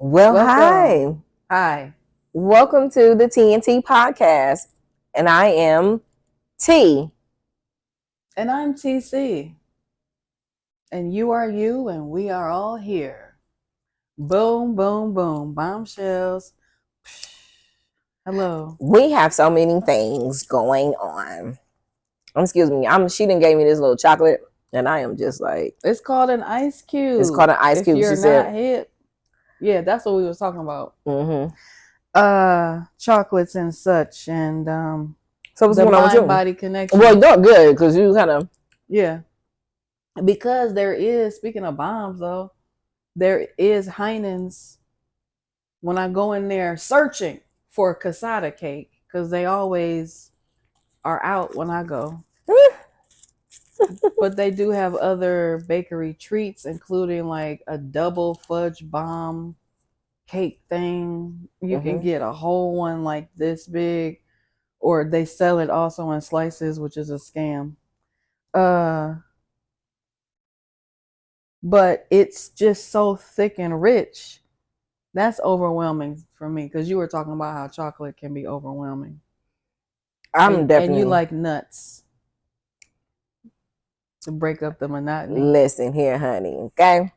Well, hi. Welcome. Hi. Welcome to the TNT podcast. And I am T. And I'm TC. And you are you, and we are all here. Boom, boom, boom. Bombshells. Hello. We have so many things going on. Excuse me. She done gave me this little chocolate, and I am just like, It's called an ice cube. it's called an ice cube. If you're She not said, hip. Yeah, that's what we was talking about. mm-hmm. Chocolates and such, and So what's the going on with you? mind-body connection. Well, you're good because you kind of. Yeah. Because there is, speaking of bombs though, there is Heinen's when I go in there searching for cassata cake, because they always are out when I go. But they do have other bakery treats, including like a double fudge bomb cake thing. You can get a whole one like this big, or they sell it also in slices, which is a scam. But it's just so thick and rich. That's overwhelming for me, because you were talking about how chocolate can be overwhelming. And you like nuts to break up the monotony. Listen here, honey. Okay,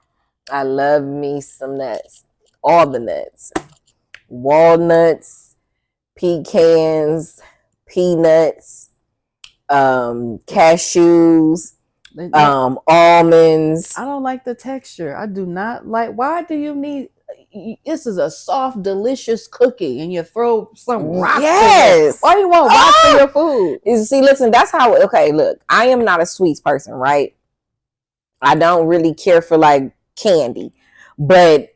I love me some nuts. All the nuts, walnuts, pecans, peanuts, cashews, almonds. I don't like the texture. I do not like. Why do you need? This is a soft, delicious cookie, and you throw some rocks in it. Why do you want rocks in your food? See, listen, that's how. Okay, look, I am not a sweets person, right? I don't really care for like candy, but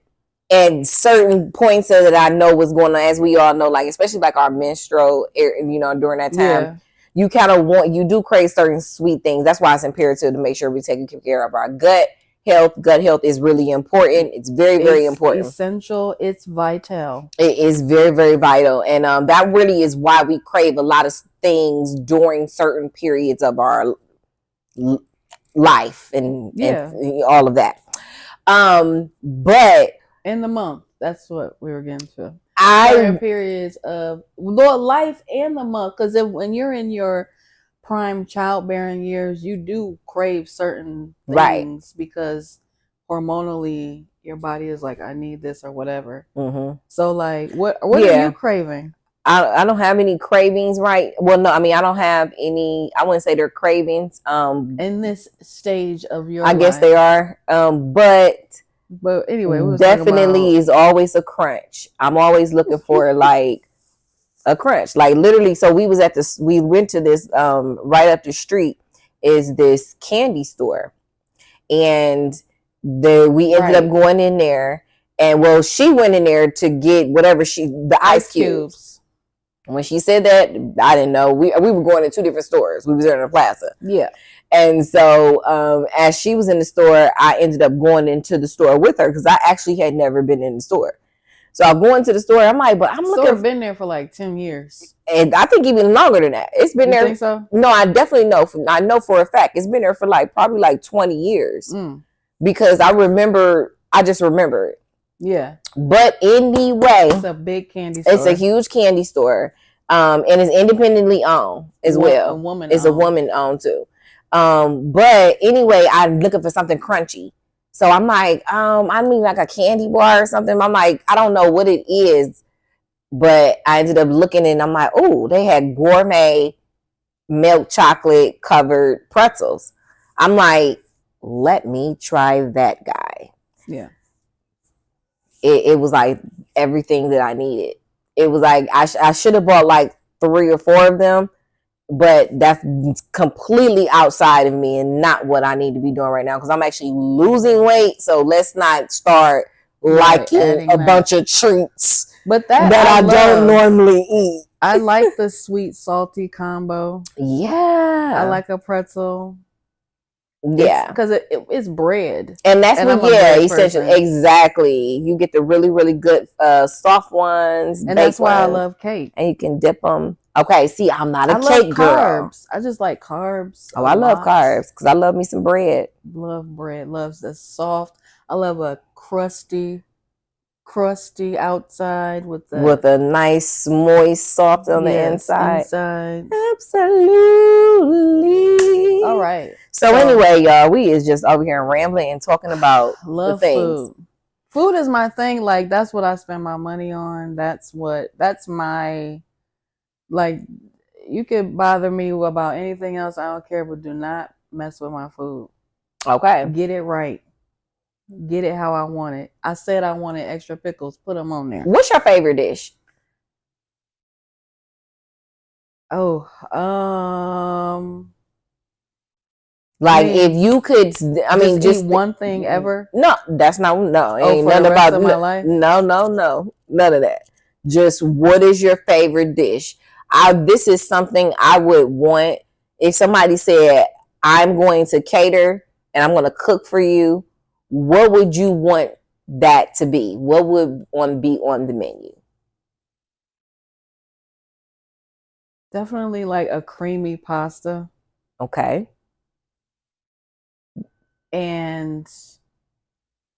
at certain points that I know what's going on, as we all know, like especially like our menstrual, during that time, you kind of you do crave certain sweet things. That's why it's imperative to make sure we're taking care of our gut health. Gut health is really important. It's very, very important. Essential. It's vital. It is very, very vital. And that really is why we crave a lot of things during certain periods of our life and all of that. But in the month, that's what we were getting to. Certain periods of life and the month, because when you're in your prime childbearing years, you do crave certain things, because hormonally your body is like, I need this or whatever. So like, what are you craving? I don't have any cravings, right? Well, no, I mean, I don't have any. I wouldn't say they're cravings. In this stage of your life. I guess they are. But anyway, definitely is always a crunch. I'm always looking for like a crunch, like literally. So we went to this right up the street is this candy store, and we ended up going in there, and she went in there to get whatever the ice cubes. When she said that, I didn't know. We were going to two different stores. We was in a plaza. Yeah. And so as she was in the store, I ended up going into the store with her because I actually had never been in the store. So I'm going to the store. I'm like, but I'm looking. It's been there for like 10 years. And I think even longer than that. It's been there. Think so? No, I definitely know. I know for a fact. It's been there for like probably like 20 years. Because I just remember it. Yeah. But anyway, it's a big candy store. It's a huge candy store. And it's independently owned as well. It's a woman owned too. But anyway, I'm looking for something crunchy. So I'm like, I mean like a candy bar or something. I'm like, I don't know what it is. But I ended up looking and I'm like, oh, they had gourmet milk chocolate covered pretzels. I'm like, let me try that guy. Yeah. It was like everything that I needed. It was like I should have bought like 3 or 4 of them, but that's completely outside of me and not what I need to be doing right now because I'm actually losing weight. So let's not start liking a bunch of treats but that I don't normally eat. I like the sweet salty combo. Yeah. I like a pretzel. Yeah, because it's bread, and that's essentially exactly. You get the really, really good soft ones, and that's why I love cake. And you can dip them. Okay, see, I'm not a cake girl. I just like carbs. Oh, I love carbs because I love me some bread. Love bread. Loves the soft. I love a crusty crusty outside with a nice, moist, soft on the inside. Absolutely. All right. So anyway, y'all, we is just over here rambling and talking about love the things. Food is my thing. Like, that's what I spend my money on. That's my, like, you could bother me about anything else. I don't care, but do not mess with my food. Okay. Get it right. Get it how I want it. I said I wanted extra pickles. Put them on there. What's your favorite dish? Oh, like, if you could, I mean, just one thing ever. No, that's not. No, ain't nothing about my life. No, none of that. Just what is your favorite dish? This is something I would want if somebody said, "I'm going to cater and I'm going to cook for you." What would you want that to be? What would be on the menu? Definitely like a creamy pasta. Okay. And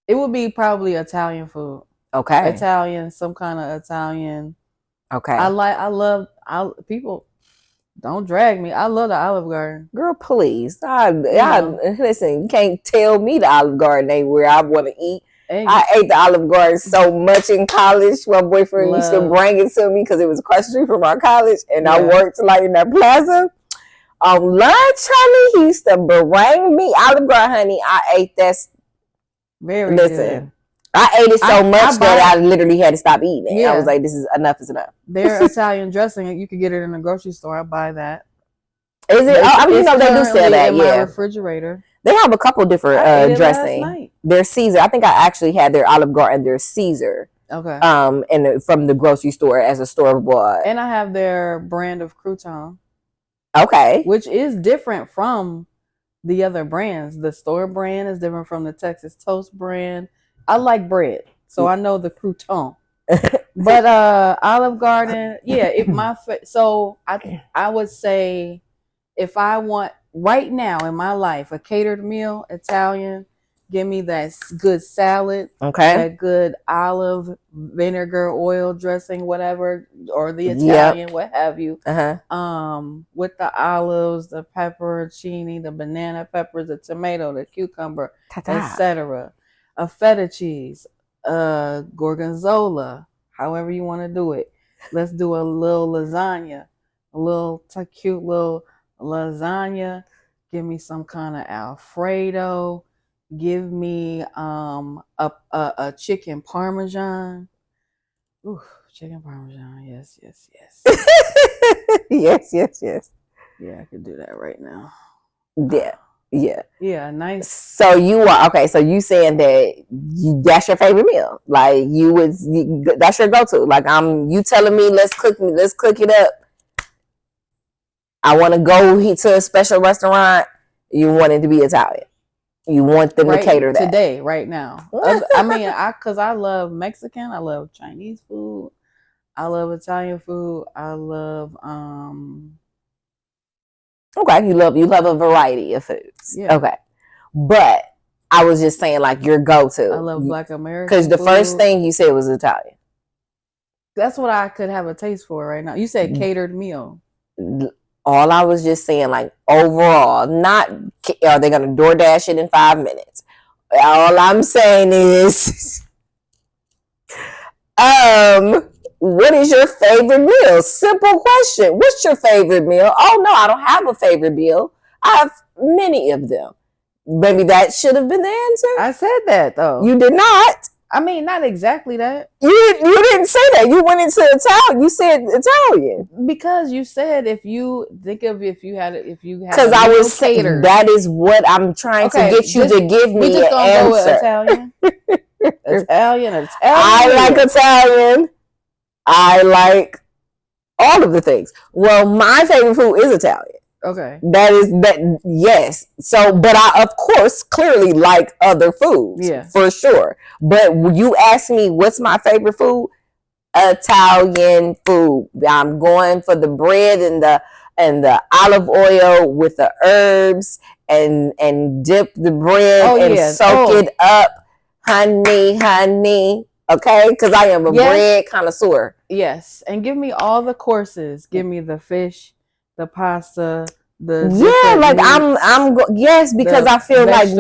it would be probably Italian food. Okay. Italian, some kind of Italian. Okay. People don't drag me. I love the Olive Garden. Girl, please. Listen, you can't tell me the Olive Garden ain't where I want to eat. I ate the Olive Garden so much in college. My boyfriend used to bring it to me because it was across the street from our college, and I worked like in that plaza. On lunch, honey, he used to bring me Olive Garden, honey. I ate that. Very good. I ate it so much that I literally had to stop eating it. Yeah. I was like, this is enough. Their Italian dressing, you could get it in the grocery store. I buy that. Is it? I mean, they do sell that. In my refrigerator. They have a couple different dressing. Their Caesar. I think I actually had their Olive Garden, their Caesar. Okay. And from the grocery store as a store bought. And I have their brand of Croutons. Okay. Which is different from the other brands. The store brand is different from the Texas Toast brand. I like bread, so I know the crouton. But Olive Garden, I would say, if I want right now in my life a catered meal, Italian, give me that good salad, that good olive vinegar oil dressing, whatever, or the Italian, what have you. With the olives, the pepperoncini, the banana peppers, the tomato, the cucumber, etc. A feta cheese, gorgonzola, however you want to do it. Let's do a little lasagna, cute little lasagna. Give me some kind of Alfredo. Give me a chicken parmesan. Ooh, chicken parmesan. Yes. yes. Yeah, I could do that right now. Yeah, nice. So you are okay. So you saying that that's your favorite meal? Like that's your go-to. Like you telling me let's cook it up. I want to go to a special restaurant. You want it to be Italian. You want them to cater that today, right now. I mean, because I love Mexican. I love Chinese food. I love Italian food. I love Okay, you love a variety of foods. Yeah. Okay. But I was just saying, like, your go-to. I love Black American because the first thing you said was Italian. That's what I could have a taste for right now. You said catered meal. All I was just saying, like, overall, not are they going to DoorDash it in 5 minutes? All I'm saying is, what is your favorite meal? Simple question. What's your favorite meal? Oh, no, I don't have a favorite meal. I have many of them. Maybe that should have been the answer. I said that, though. You did not. I mean, not exactly that. You didn't say that. You went into Italian. You said Italian. Because you said if you had because I was saying that is what I'm trying to get you to give me an answer. Go with Italian. Italian. I like Italian. I like all of the things. Well, my favorite food is Italian. Okay. That yes. So, but I of course clearly like other foods. Yeah. For sure. But you ask me what's my favorite food? Italian food. I'm going for the bread and the olive oil with the herbs and dip the bread and soak it up. Honey. Okay, because I am a bread connoisseur. Yes, and give me all the courses. Give me the fish, the pasta, the like meats, yes, because I feel like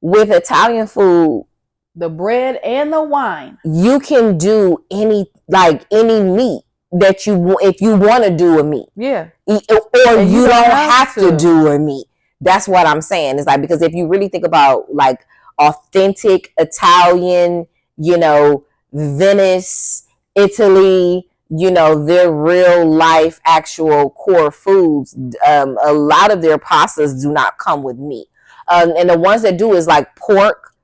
with Italian food, the bread and the wine, you can do any meat that you if you want to do a meat. Yeah, or you don't have to do a meat. That's what I'm saying. It's like, because if you really think about like authentic Italian, Venice, Italy, their real life actual core foods, a lot of their pastas do not come with meat. And the ones that do is like pork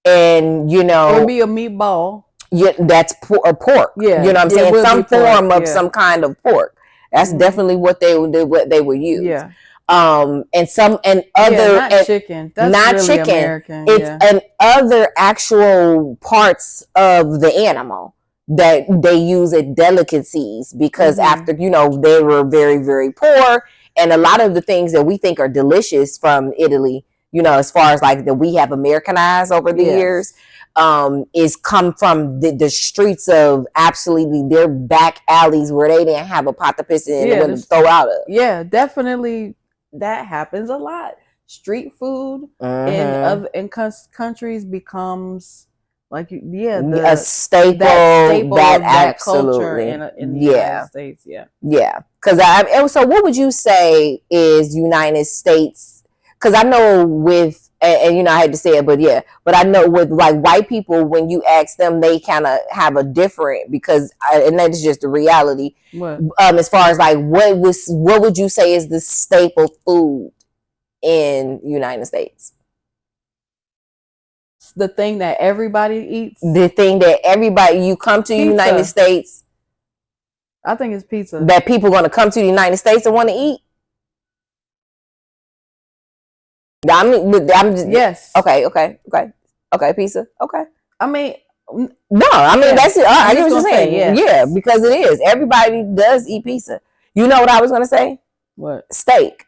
and, or be a meatball. Yeah, that's pork. Yeah, you know what I'm saying? Some form of some kind of pork. That's definitely what they would use. Yeah. And other not chicken. That's not really chicken. American. It's and other actual parts of the animal that they use as delicacies, because after they were very, very poor, and a lot of the things that we think are delicious from Italy, as far as like that we have Americanized over the years, is come from the streets of absolutely their back alleys where they didn't have a pot to piss in and to throw out of. Yeah, definitely. That happens a lot. Street food in countries becomes like a staple that absolutely culture in the United States. Because so what would you say is United States? Because I know with and I had to say it, but I know with like white people, when you ask them, they kind of have a different, and that is just the reality. What? As far as like what would you say is the staple food in United States? The thing that everybody eats. The thing that everybody, you come to the United States. I think it's pizza. That people going to come to the United States and want to eat. I'm just, yes. Okay, pizza. Okay. I mean, that's it. I get what you're saying. Yes. Yeah, because it is. Everybody does eat pizza. You know what I was going to say? What? Steak.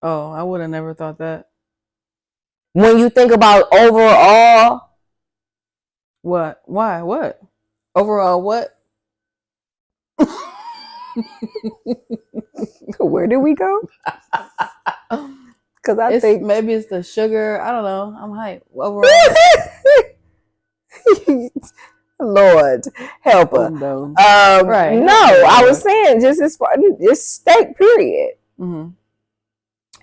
Oh, I would have never thought that. When you think about overall. What? Why? What? Overall what? Where did we go? Because I think maybe it's the sugar. I don't know. I'm hyped. Overall. Lord help her. Right. No, I was saying just as far as steak, period. Mm-hmm.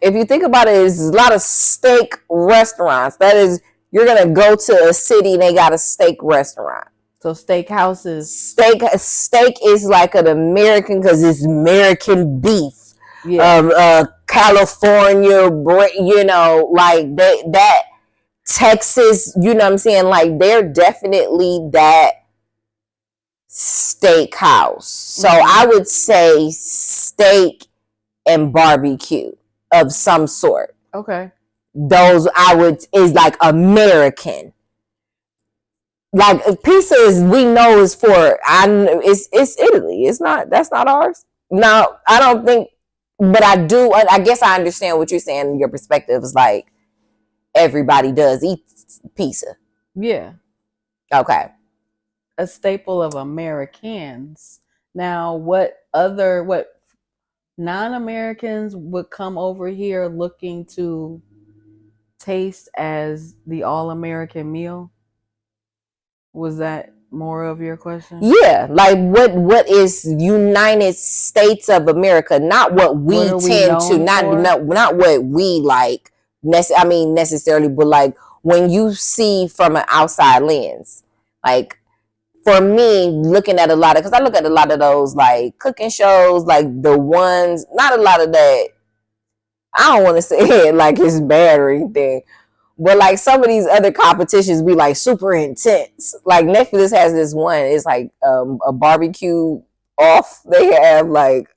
If you think about it, there's a lot of steak restaurants. That is, you're gonna go to a city and they got a steak restaurant. So steak houses. Steak is like an American, because it's American beef. Yeah. California, like that Texas, you know what I'm saying? Like they're definitely that steakhouse. So I would say steak and barbecue of some sort. Okay. Those is like American. Like pizza we know is it's Italy. That's not ours. No, I don't think, but I guess I understand what you're saying. Your perspective is like everybody does eat pizza. Yeah. Okay. A staple of Americans. Now, what non-Americans would come over here looking to taste as the all-American meal? Was that more of your question? Yeah, like what is United States of America? Not what we tend to, not what we like. Necessarily, but like when you see from an outside lens, like for me, looking at because I look at a lot of those like cooking shows, like the ones, not a lot of that. I don't want to say it like it's bad or anything, but like some of these other competitions be like super intense. Like Netflix has this one. It's like a barbecue off. They have like,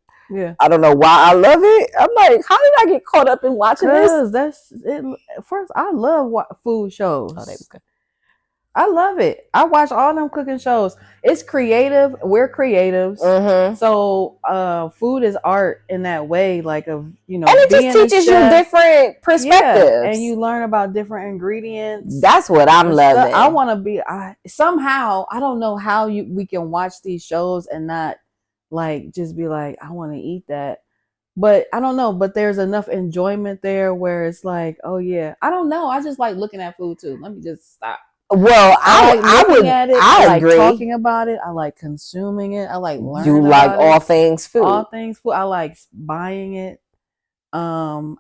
I don't know why I love it. I'm like, how did I get caught up in watching this? That's it. First, I love food shows. Oh, there we go. I love it. I watch all them cooking shows. It's creative. We're creatives. Mm-hmm. So food is art in that way, like of, you know, and it just teaches you different perspectives. Yeah, and you learn about different ingredients. That's what I'm loving. I want to be. Somehow I don't know how we can watch these shows and not like just be like, I want to eat that. But I don't know. But there's enough enjoyment there where it's like, oh yeah, I don't know. I just like looking at food too. Let me just stop. Well, I like looking at it. I agree. Like talking about it. I like consuming it. I like learning. You like all things food. All things food. I like buying it. So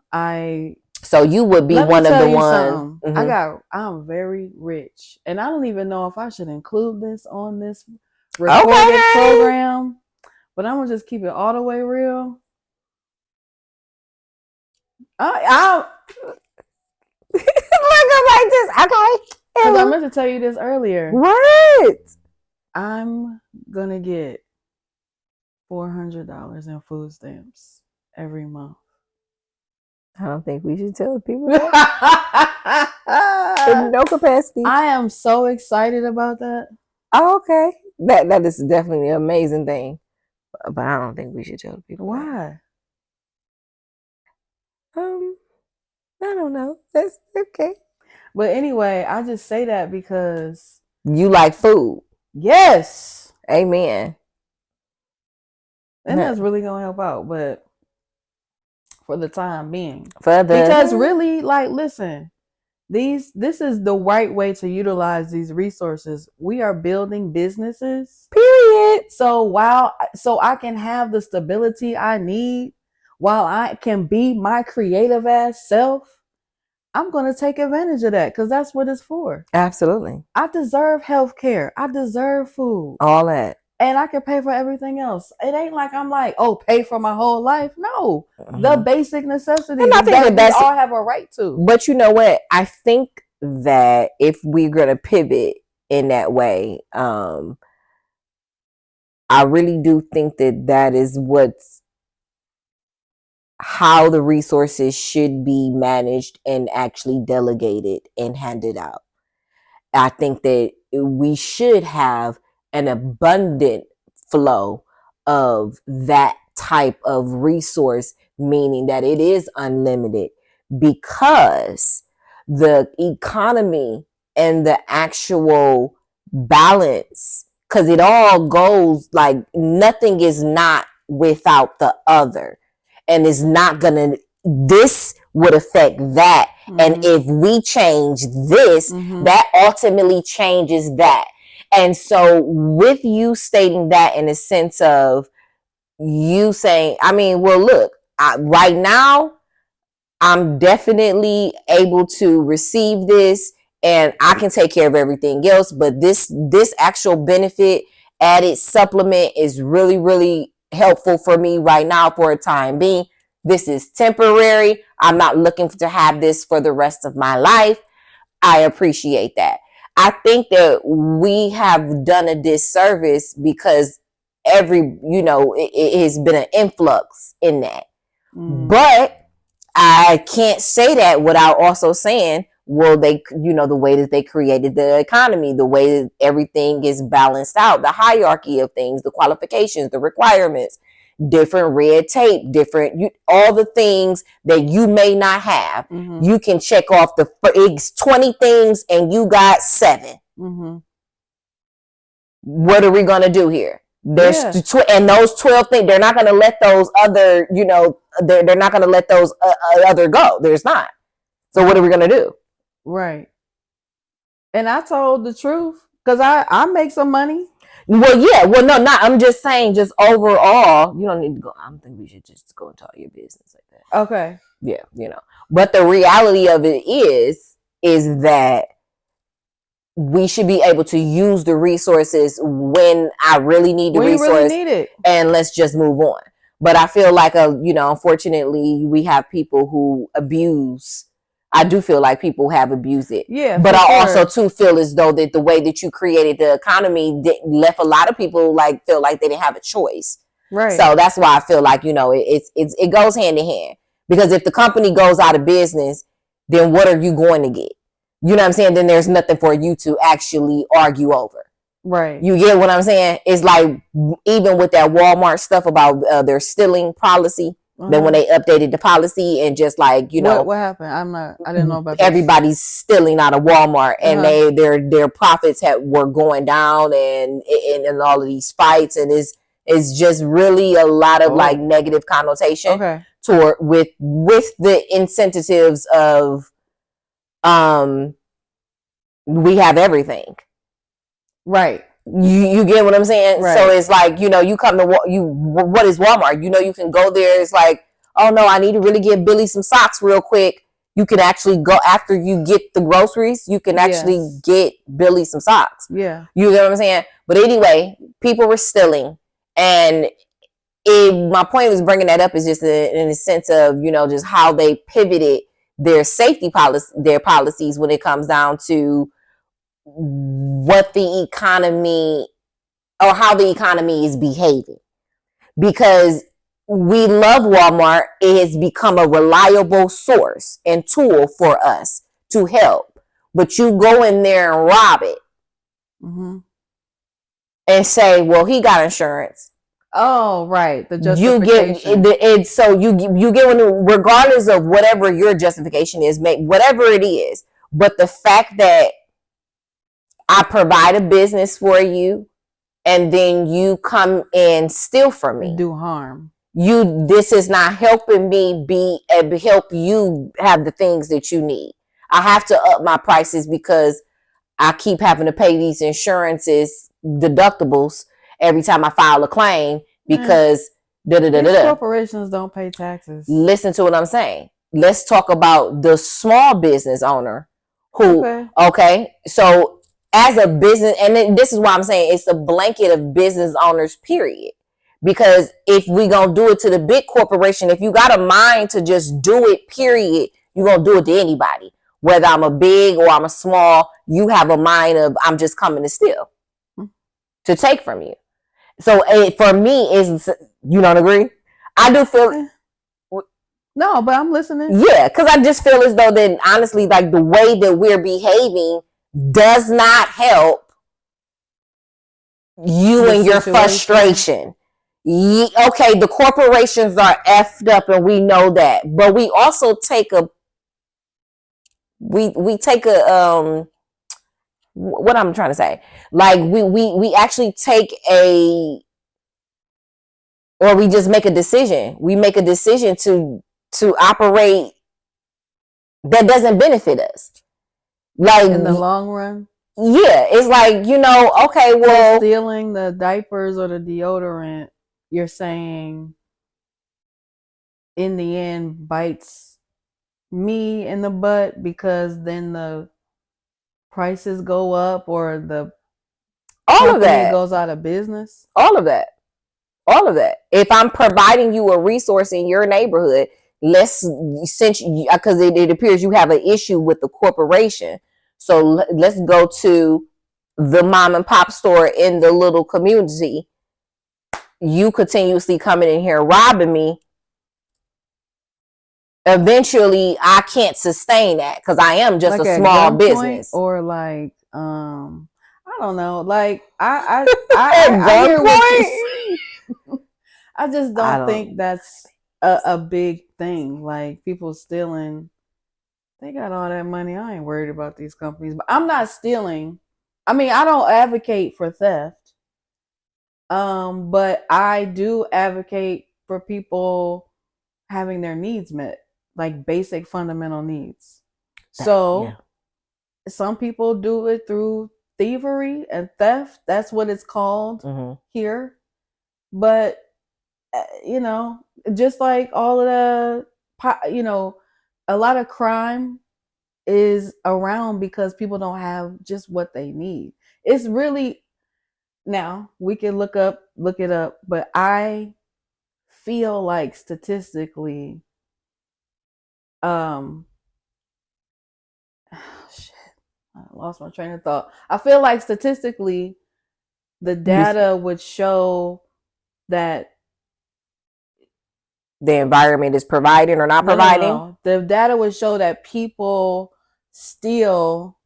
you would be one of the ones. Mm-hmm. I'm very rich, and I don't even know if I should include this on this recorded program. But I'm gonna just keep it all the way real. I look like this. Okay. Because I meant to tell you this earlier. What? I'm gonna get $400 in food stamps every month. I don't think we should tell people that. In no capacity. I am so excited about that. Oh, okay. That is definitely an amazing thing. But I don't think we should tell people. Why? I don't know. That's okay. But anyway, I just say that because you like food. Yes. Amen. And that's really gonna help out, but for the time being. Because really, like, listen, this is the right way to utilize these resources. We are building businesses. Period. So I can have the stability I need, while I can be my creative ass self, I'm going to take advantage of that because that's what it's for. Absolutely. I deserve healthcare. I deserve food. All that. And I can pay for everything else. It ain't like I'm like, oh, pay for my whole life. No. The basic necessities that we all have a right to. But you know what? I think that if we're going to pivot in that way, I really do think that is how the resources should be managed and actually delegated and handed out. I think that we should have an abundant flow of that type of resource, meaning that it is unlimited, because the economy and the actual balance, because it all goes like nothing is not without the other. And it's not gonna, this would affect that. Mm-hmm. And if we change this, that ultimately changes that. And so with you stating that in a sense of you saying, I mean, well, look, right now, I'm definitely able to receive this and I can take care of everything else. But this actual benefit added supplement is really, really helpful for me right now for a time being. This is temporary. I'm not looking to have this for the rest of my life. I appreciate that. I think that we have done a disservice because it has been an influx in that. But I can't say that without also saying, well, the way that they created the economy, the way that everything is balanced out, the hierarchy of things, the qualifications, the requirements, different red tape, all the things that you may not have. You can check off the 20 things and you got 7. What are we going to do here? There's and those 12 things, they're not going to let those other, they're not going to let those other go. There's not. So what are we going to do? Right. And I told the truth because I make some money. Well, yeah. Well, no, not. I'm just saying, just overall, you don't need to go. I don't think we should just go into all your business like that. Okay. Yeah, But the reality of it is that we should be able to use the resources when I really need the resource. Really need it. And let's just move on. But I feel like, unfortunately, we have people who abuse. I do feel like people have abused it. Yeah. But I also too feel as though that the way that you created the economy left a lot of people feel like they didn't have a choice. Right. So that's why I feel like, it goes hand in hand. Because if the company goes out of business, then what are you going to get? you know what I'm saying, then there's nothing for you to actually argue over. Right. You get what I'm saying? It's like, even with that Walmart stuff about their stealing policy, then when they updated the policy and just like, you know, what happened? I didn't know about everybody's stealing out of Walmart, and their profits were going down, and all of these fights, and it's just really a lot of like negative connotation toward with the incentives of we have everything. Right. You get what I'm saying? Right. So it's like, you know, you come to what is Walmart? You know, you can go there. It's like, oh no, I need to really give Billy some socks real quick. You can actually go after you get the groceries. You can actually get Billy some socks. Yeah. You get what I'm saying? But anyway, people were stealing, and my point was bringing that up is just in the sense of, you know, just how they pivoted their safety policy, their policies when it comes down to what the economy or how the economy is behaving. Because we love Walmart, it has become a reliable source and tool for us to help. But you go in there and rob it and say, well, he got insurance. Oh, right. The justification. You get so you get when, regardless of whatever your justification is, whatever it is. But the fact that I provide a business for you, and then you come and steal from me, do harm. This is not helping me help you have the things that you need. I have to up my prices because I keep having to pay these insurances deductibles every time I file a claim because corporations don't pay taxes. Listen to what I'm saying. Let's talk about the small business owner who, so as a business, and this is why I'm saying it's a blanket of business owners, period. Because if we gonna do it to the big corporation, if you got a mind to just do it, period, you're gonna do it to anybody. Whether I'm a big or I'm a small, you have a mind of I'm just coming to steal, to take from you. So for me, you don't agree? I do feel. No, but I'm listening. Yeah, because I just feel as though that honestly, like the way that we're behaving does not help you and your frustration. Okay, the corporations are effed up, and we know that, but we also take a what I'm trying to say, like we actually take or we just make a decision. We make a decision to operate that doesn't benefit us. Like in the long run. Yeah, it's like, you know, okay, well, stealing the diapers or the deodorant, you're saying in the end bites me in the butt because then the prices go up or the all of that goes out of business. All of that. If I'm providing you a resource in your neighborhood, because it appears you have an issue with the corporation. So let's go to the mom and pop store in the little community. You continuously coming in here robbing me. Eventually, I can't sustain that because I am just like a small business. Or like, I don't know. Like I hear what you're saying. I just don't think that's a big thing. Like people stealing. They got all that money. I ain't worried about these companies. But I'm not stealing. I mean, I don't advocate for theft. But I do advocate for people having their needs met, like basic fundamental needs. Some people do it through thievery and theft. That's what it's called here. But you know, just like all of the, you know, a lot of crime is around because people don't have just what they need. It's really, now we can look it up, but I feel like statistically, I lost my train of thought. I feel like statistically, the data would show that the environment is providing or not providing. No. The data would show that people steal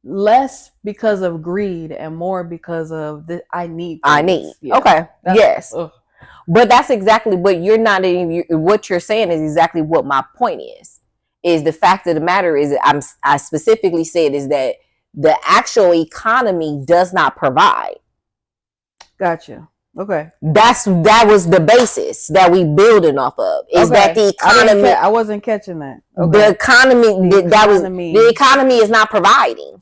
less because of greed and more because of the I need. Yeah. Okay. Yes. Ugh. But that's exactly what you're not in. What you're saying is exactly what my point is the fact of the matter is I specifically said is that the actual economy does not provide. Gotcha. Okay. That was the basis that we building off of. Is that the economy? I wasn't catching that. Okay. The economy is not providing.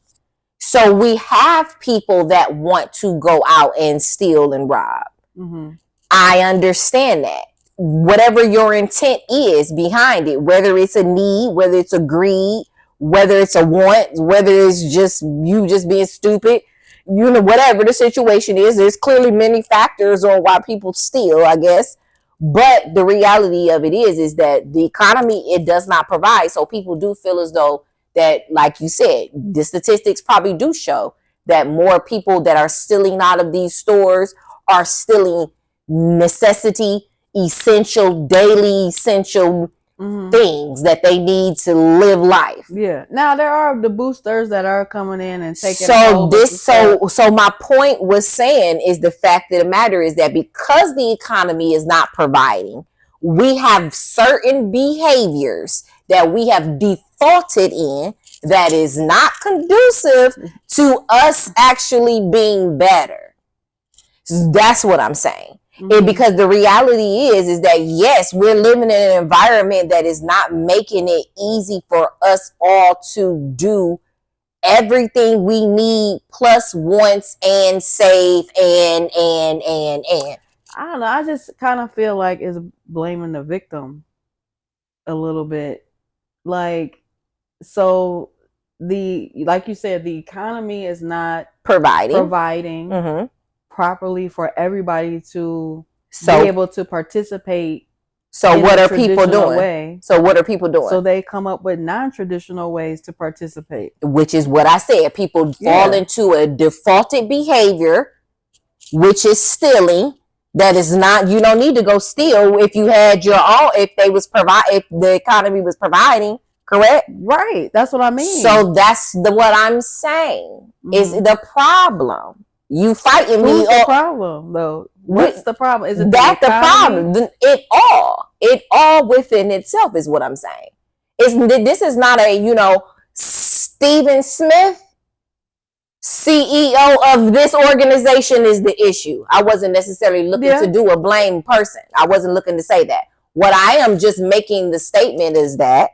So we have people that want to go out and steal and rob. Mm-hmm. I understand that. Whatever your intent is behind it, whether it's a need, whether it's a greed, whether it's a want, whether it's just you just being stupid, whatever the situation is, there's clearly many factors on why people steal, I guess. But the reality of it is that the economy, it does not provide. So people do feel as though that, like you said, the statistics probably do show that more people that are stealing out of these stores are stealing necessity, essential, daily essential things that they need to live life. Yeah. Now there are the boosters that are coming in and taking. So my point was saying is the fact of the matter is that because the economy is not providing, we have certain behaviors that we have defaulted in that is not conducive to us actually being better. That's what I'm saying. Mm-hmm. Because the reality is that yes, we're living in an environment that is not making it easy for us all to do everything we need plus wants and save and. I don't know. I just kind of feel like it's blaming the victim a little bit. Like, so like you said, the economy is not providing. Mm-hmm. properly for everybody to be able to participate. So what are people doing? So they come up with non-traditional ways to participate. Which is what I said. People fall into a defaulted behavior, which is stealing. That is not, you don't need to go steal if you had your own, if the economy was providing, correct? Right. That's what I mean. So that's what I'm saying is the problem. You fighting me. Who's the problem though? What's the problem? Is it that the problem? It all within itself is what I'm saying. This is not a Stephen Smith, CEO of this organization, is the issue. I wasn't necessarily looking to do a blame person. I wasn't looking to say that. What I am just making the statement is that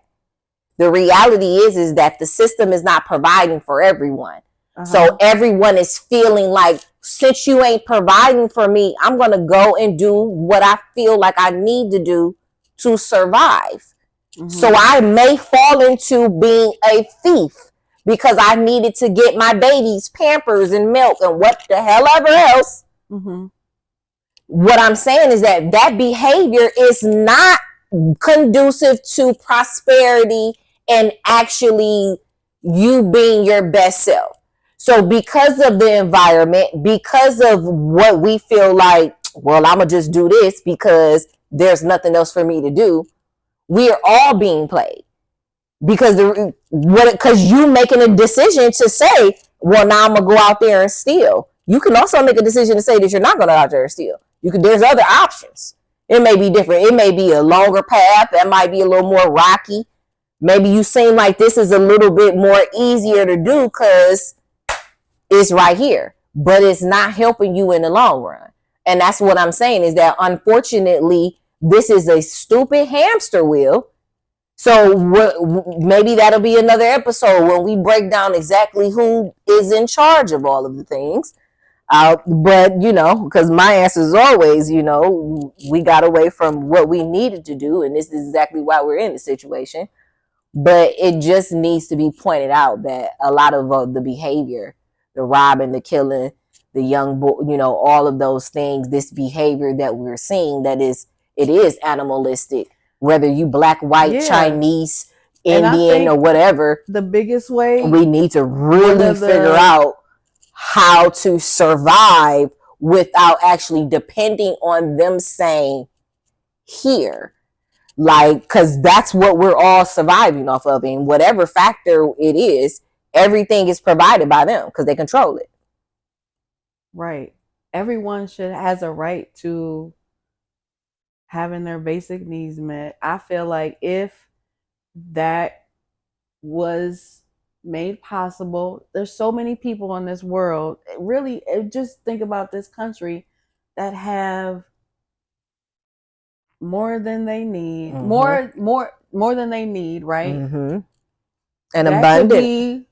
the reality is that the system is not providing for everyone. So everyone is feeling like, since you ain't providing for me, I'm going to go and do what I feel like I need to do to survive. Mm-hmm. So I may fall into being a thief because I needed to get my babies Pampers and milk and what the hell ever else. Mm-hmm. What I'm saying is that behavior is not conducive to prosperity and actually you being your best self. So because of the environment, because of what we feel like, well, I'm going to just do this because there's nothing else for me to do, we are all being played. Because you making a decision to say, well, now I'm going to go out there and steal. You can also make a decision to say that you're not going to go out there and steal. There's other options. It may be different. It may be a longer path. That might be a little more rocky. Maybe you seem like this is a little bit more easier to do because it's right here, but it's not helping you in the long run. And that's what I'm saying is that unfortunately, this is a stupid hamster wheel. So maybe that'll be another episode when we break down exactly who is in charge of all of the things. But, because my answer is always, we got away from what we needed to do. And this is exactly why we're in the situation. But it just needs to be pointed out that a lot of the behavior, the robbing, the killing, the young boy, all of those things, this behavior that we're seeing, it is animalistic, whether you black, white, Chinese, Indian, or whatever. The biggest way we need to really figure out how to survive without actually depending on them saying, here, Like, because that's what we're all surviving off of. And whatever factor it is, everything is provided by them because they control it. Right. Everyone has a right to having their basic needs met. I feel like if that was made possible, there's so many people in this world, really, just think about this country, that have more than they need, more than they need, right? And that abundant. Could be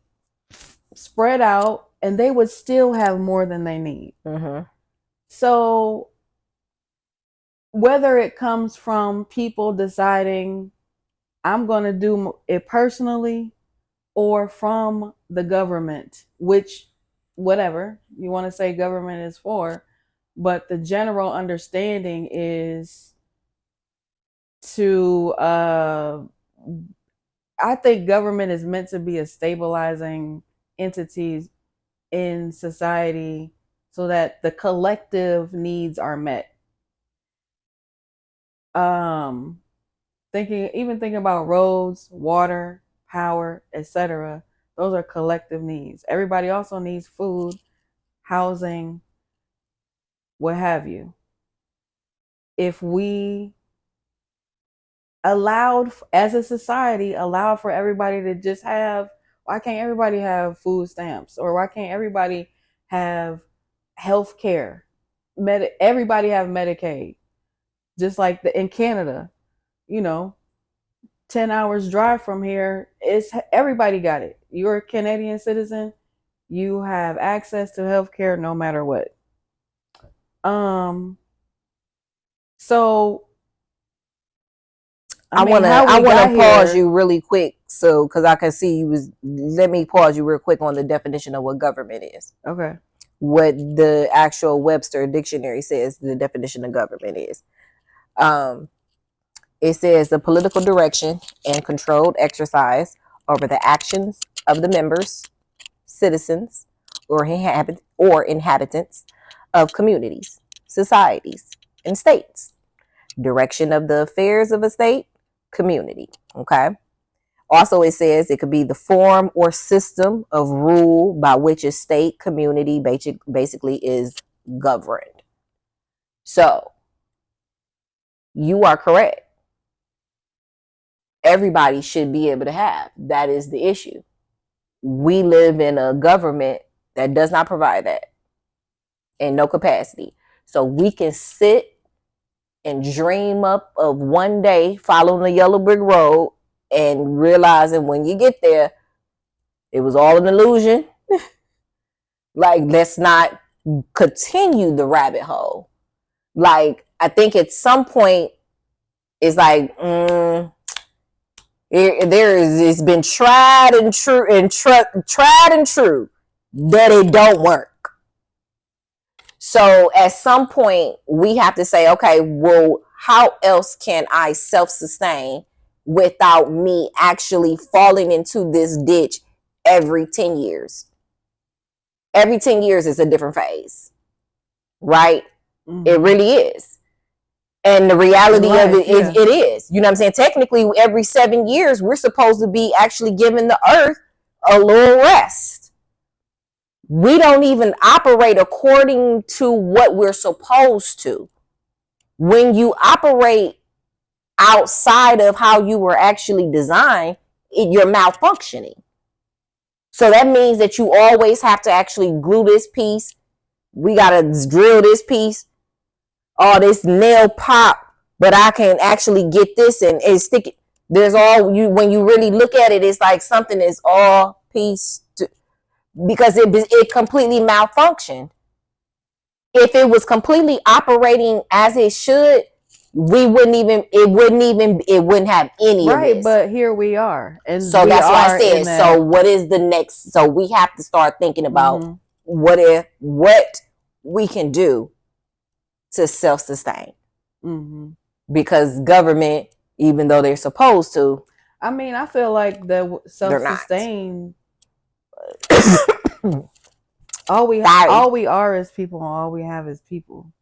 spread out, and they would still have more than they need. So whether it comes from people deciding I'm going to do it personally, or from the government, which whatever you want to say government is for, but the general understanding is to I think government is meant to be a stabilizing entity in society so that the collective needs are met. Thinking about roads, water, power, etc. Those are collective needs. Everybody also needs food, housing, what have you. If we allowed, as a society, allowed for everybody to just have, why can't everybody have food stamps? Or why can't everybody have health care? Everybody have Medicaid. Just like in Canada, 10 hours drive from here, everybody got it. You're a Canadian citizen, you have access to health care no matter what. So I want to pause you really quick, so because I can see you was. Let me pause you real quick on the definition of what government is. Okay. What the actual Webster dictionary says the definition of government is. It says the political direction and controlled exercise over the actions of the members, citizens, or inhabitants of communities, societies, and states. Direction of the affairs of a state, community. Okay. Also, it says it could be the form or system of rule by which a state community basically is governed. So, you are correct. Everybody should be able to have. That is the issue. We live in a government that does not provide that in no capacity. So we can sit and dream up of one day following the yellow brick road and realizing when you get there, it was all an illusion. Like, let's not continue the rabbit hole. Like, I think at some point it's like, it's been tried and true that it don't work. So at some point we have to say, okay, well, how else can I self-sustain without me actually falling into this ditch every 10 years? Every 10 years is a different phase, right? It really is. And the reality of it is, it is. You know what I'm saying? Technically, every 7 years, we're supposed to be actually giving the earth a little rest. We don't even operate according to what we're supposed to. When you operate outside of how you were actually designed, you're malfunctioning. So that means that you always have to actually glue this piece. We got to drill this piece. Oh, this nail pop, but I can actually get this and stick it. There's all you, when you really look at it, it's like something is all pieced because it completely malfunctioned. If it was completely operating as it should, it wouldn't have any of this. Right, but here we are. And so that's why I said, so what is the next? So we have to start thinking about what we can do to self-sustain. Because government, even though they're supposed to, I mean, I feel like the self-sustain, all we are is people, and all we have is people.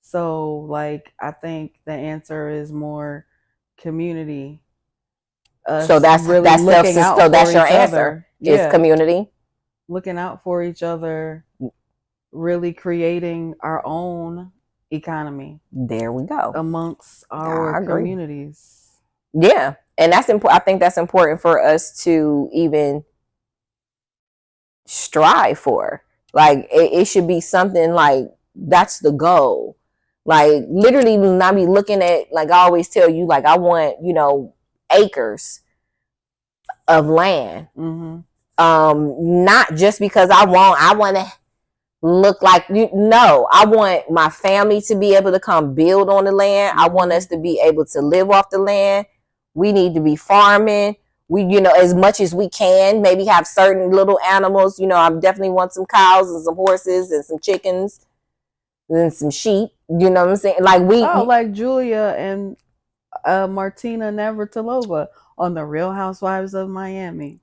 So, like, I think the answer is more community. So that's really looking out so for that's your each answer. Other. Is community. Looking out for each other, really creating our own economy. There we go. Amongst our communities. Yeah. And that's important. I think that's important for us to even strive for. Like it should be something like that's the goal. Like literally not be looking at, like I always tell you, like I want, acres of land. Mm-hmm. Not just because I want to look like I want my family to be able to come build on the land. Mm-hmm. I want us to be able to live off the land. We need to be farming. We, as much as we can, maybe have certain little animals. I definitely want some cows and some horses and some chickens and some sheep. You know what I'm saying? Like like Julia and Martina Navratilova on The Real Housewives of Miami.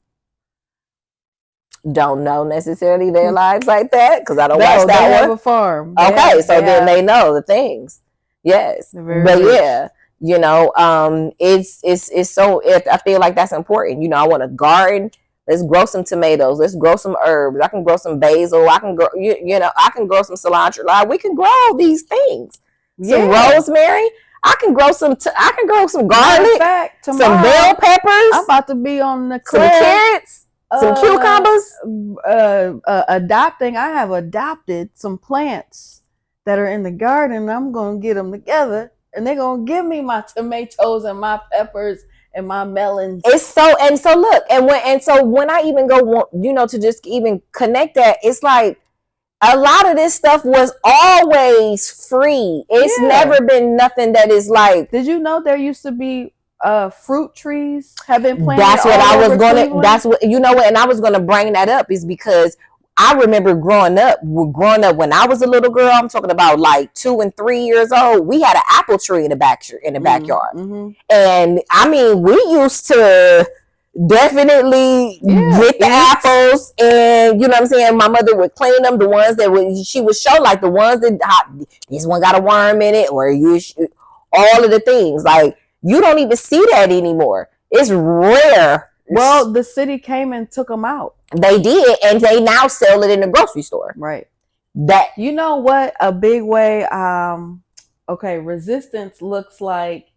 Don't know necessarily their lives like that because I don't watch that they one. Have a farm. Then they know the things. Yes, but rich. Yeah. It's so. I feel like that's important. I want a garden. Let's grow some tomatoes. Let's grow some herbs. I can grow some basil. I can grow. I can grow some cilantro. Like we can grow these things. Some rosemary. I can grow some. I can grow some garlic. Fact, some bell peppers. I'm about to be on the some carrots. Some cucumbers. Adopting. I have adopted some plants that are in the garden. I'm gonna get them together. And they're going to give me my tomatoes and my peppers and my melons. So look, when I even go, to just even connect that, it's like a lot of this stuff was always free. It's never been nothing that is like. Did you know there used to be fruit trees have been planted? That's what I was going to, that's what, and I was going to bring that up is because I remember growing up when I was a little girl. I'm talking about like 2 and 3 years old. We had an apple tree in the backyard, mm-hmm. And I mean, we used to definitely get the apples, and you know what I'm saying. My mother would clean them. The ones that she would show, like the ones that this one got a worm in it, or all of the things. Like you don't even see that anymore. It's rare. Well, the city came and took them out. They did, and they now sell it in the grocery store. Right. That you know what? A big way. Resistance looks like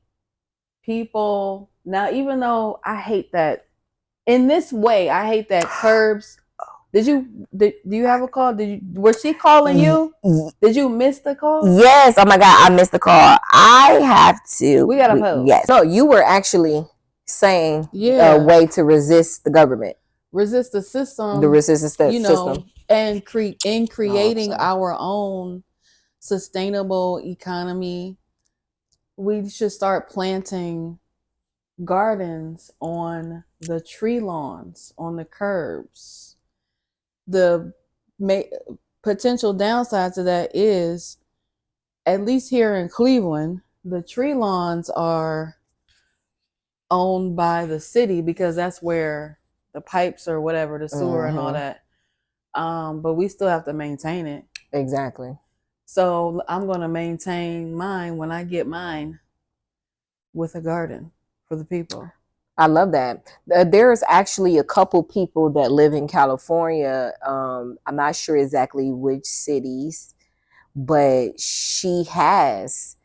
people now. Even though I hate that, in this way, I hate that curbs. Do you have a call? Was she calling you? Did you miss the call? Yes. Oh my God, I missed the call. I have to. We gotta post. Yes. No, you were actually saying a way to resist the government. Resist the system. The resistance system. And creating our own sustainable economy, we should start planting gardens on the tree lawns, on the curbs. The potential downside to that is, at least here in Cleveland, the tree lawns are owned by the city because that's where the pipes or whatever, the sewer and all that. But we still have to maintain it. Exactly. So I'm going to maintain mine when I get mine with a garden for the people. I love that. There's actually a couple people that live in California. I'm not sure exactly which cities, but she has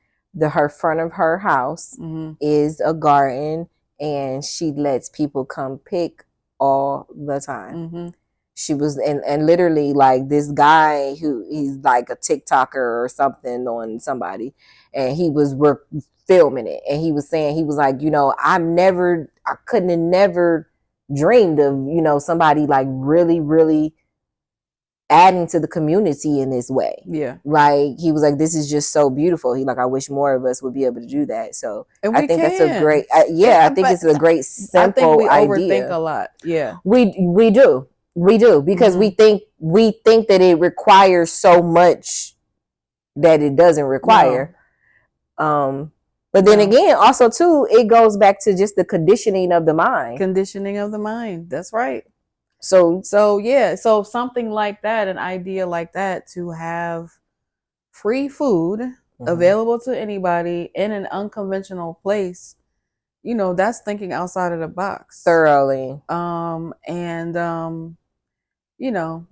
her front of her house is a garden, and she lets people come pick all the time. Mm-hmm. She was and literally like this guy who he's like a TikToker or something on somebody, and he was filming it, and he was saying, he was like, I couldn't have never dreamed of somebody like really, really adding to the community in this way. Yeah. Like he was like, this is just so beautiful. He like, I wish more of us would be able to do that. So I think that's a great, I think it's a great simple idea. I think we overthink a lot. Yeah. We do because we think that it requires so much that it doesn't require. No. But then again, also too, it goes back to just the conditioning of the mind. Conditioning of the mind. That's right. So something like that, an idea like that, to have free food available to anybody in an unconventional place, that's thinking outside of the box. Thoroughly.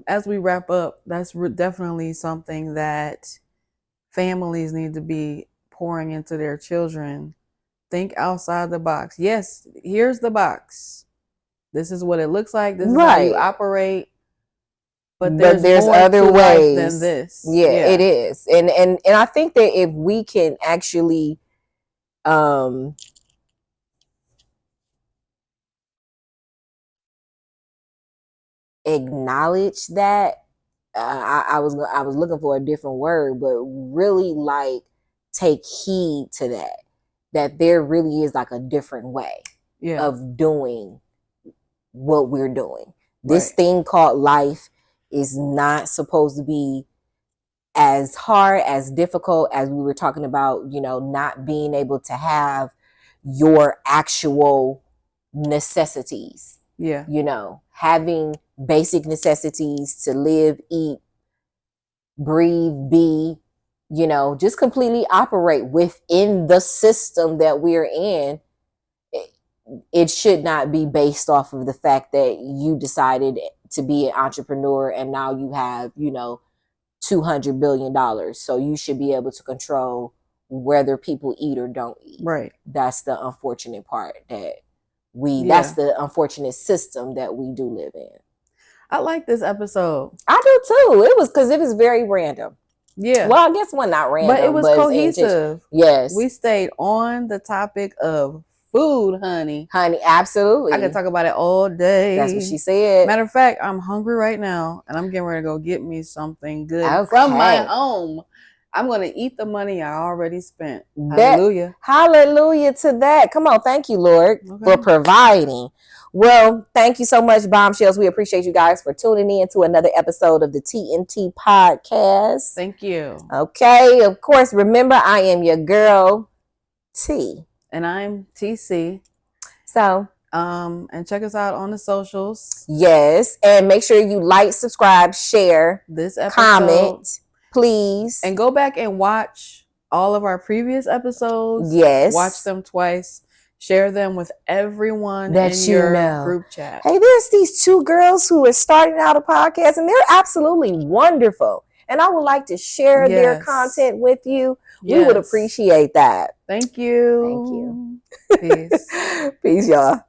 As we wrap up, that's definitely something that families need to be pouring into their children. Think outside the box. Yes, here's the box. This is what it looks like. This is how you operate. But there's other ways than this. Yeah, it is. And I think that if we can actually acknowledge that, I was looking for a different word, but really like take heed to that there really is like a different way of doing what we're doing. This thing called life is not supposed to be as hard, as difficult as we were talking about, not being able to have your actual necessities. Yeah. Having basic necessities to live, eat, breathe, be, just completely operate within the system that we're in. It should not be based off of the fact that you decided to be an entrepreneur and now you have, $200 billion. So you should be able to control whether people eat or don't eat. Right. That's the unfortunate part that's the unfortunate system that we do live in. I like this episode. I do too. It was very random. Yeah. Well, I guess one not random, but it was cohesive. Yes. We stayed on the topic of food, honey. Honey, absolutely. I could talk about it all day. That's what she said. Matter of fact, I'm hungry right now, and I'm getting ready to go get me something good from my home. I'm going to eat the money I already spent. Hallelujah. Hallelujah to that. Come on. Thank you, Lord, for providing. Well, thank you so much, Bombshells. We appreciate you guys for tuning in to another episode of the TNT podcast. Thank you. Okay. Of course, remember, I am your girl, T. And I'm TC. So, and check us out on the socials. Yes. And make sure you like, subscribe, share this episode. Comment, please. And go back and watch all of our previous episodes. Yes. Watch them twice. Share them with everyone that in your group chat. Hey, there's these two girls who are starting out a podcast and they're absolutely wonderful. And I would like to share their content with you. We would appreciate that. Thank you. Peace. Peace, y'all.